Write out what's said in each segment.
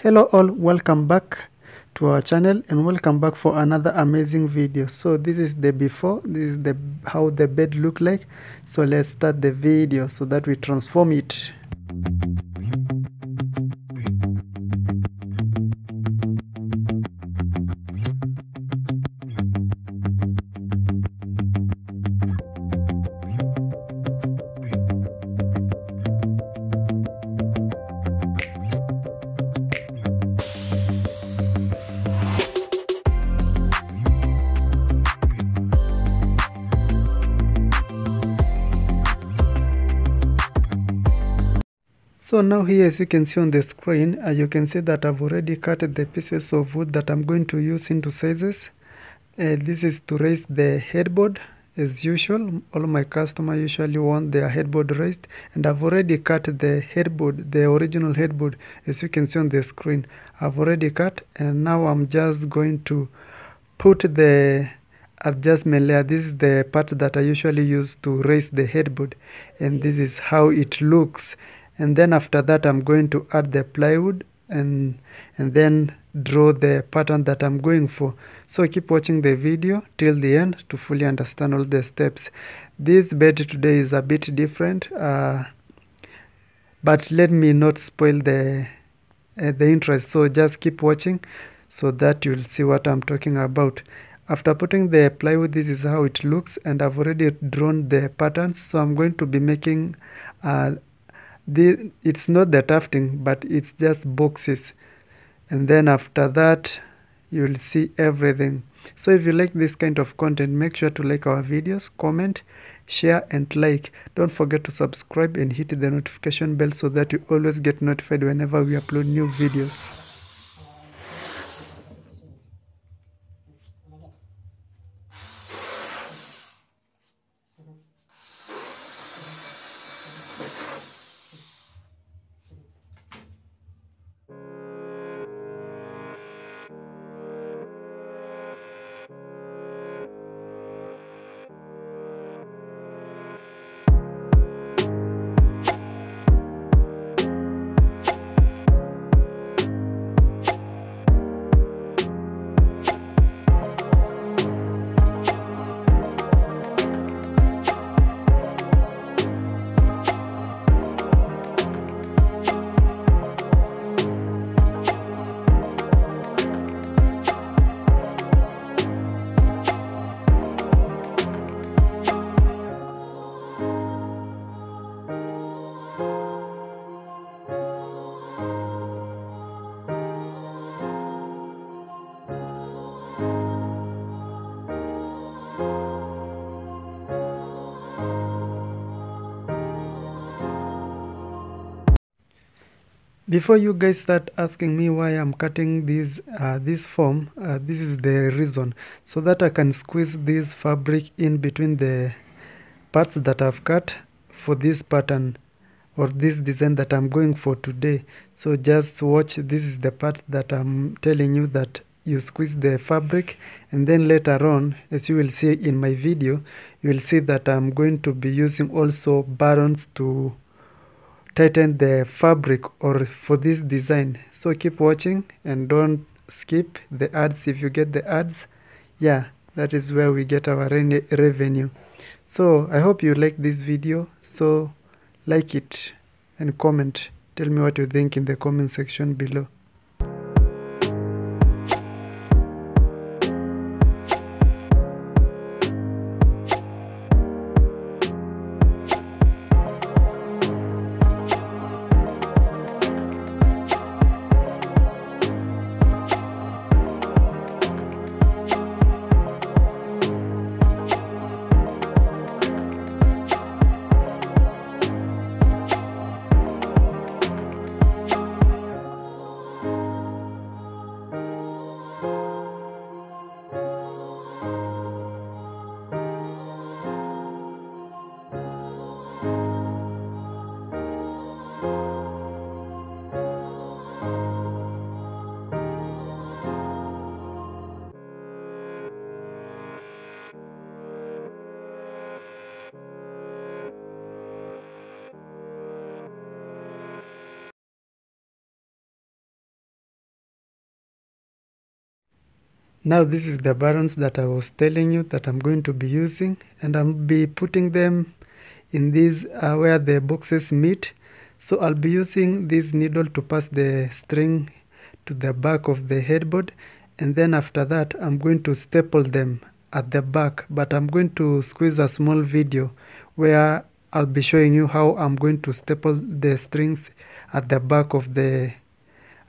Hello all, welcome back to our channel and welcome back for another amazing video. So this is the before, this is the how the bed look like. So let's start the video so that we transform it. So now here, as you can see on the screen, you can see that I've already cut the pieces of wood that I'm going to use into sizes. This is to raise the headboard. As usual, all my customers usually want their headboard raised, and I've already cut the headboard, the original headboard, as you can see on the screen. I've already cut, and now I'm just going to put the adjustment layer. This is the part that I usually use to raise the headboard, and this is how it looks. And then after that, I'm going to add the plywood and then draw the pattern that I'm going for. So keep watching the video till the end to fully understand all the steps. This bed today is a bit different, but let me not spoil the interest. So just keep watching so that you'll see what I'm talking about. After putting the plywood, this is how it looks, and I've already drawn the patterns. So I'm going to be making it's not the tufting, but it's just boxes, and then after that you'll see everything. So if you like this kind of content, make sure to like our videos, comment, share and like. Don't forget to subscribe and hit the notification bell so that you always get notified whenever we upload new videos. Before you guys start asking me why I'm cutting this form, this is the reason, so that I can squeeze this fabric in between the parts that I've cut for this pattern or this design that I'm going for today. So just watch. This is the part that I'm telling you that you squeeze the fabric, and then later on, as you will see in my video, you will see that I'm going to be using also buttons to tighten the fabric or for this design. So keep watching and don't skip the ads. If you get the ads, yeah, that is where we get our revenue. So I hope you like this video. So like it and comment. Tell me what you think in the comment section below. Now this is the buttons that I was telling you that I'm going to be using, and I'll be putting them in these where the boxes meet. So I'll be using this needle to pass the string to the back of the headboard, and then after that I'm going to staple them at the back, but I'm going to squeeze a small video where I'll be showing you how I'm going to staple the strings at the back of the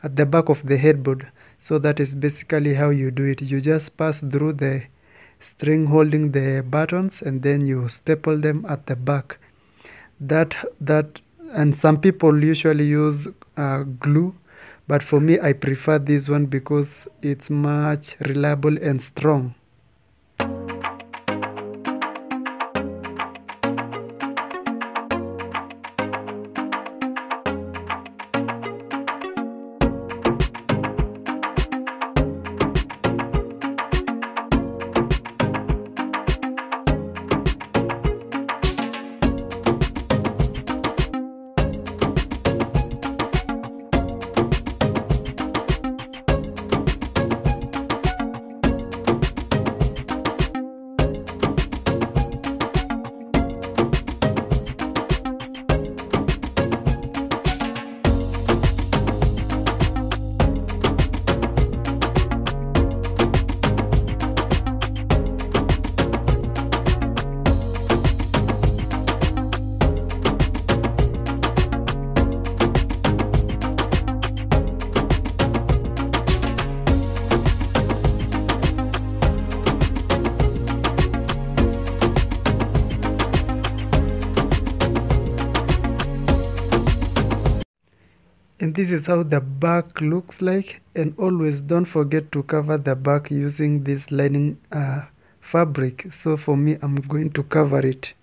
headboard. So that is basically how you do it. You just pass through the string holding the buttons, and then you staple them at the back. That and some people usually use glue, but for me I prefer this one because it's much reliable and strong. And this is how the back looks like, and always don't forget to cover the back using this lining fabric. So for me, I'm going to cover it.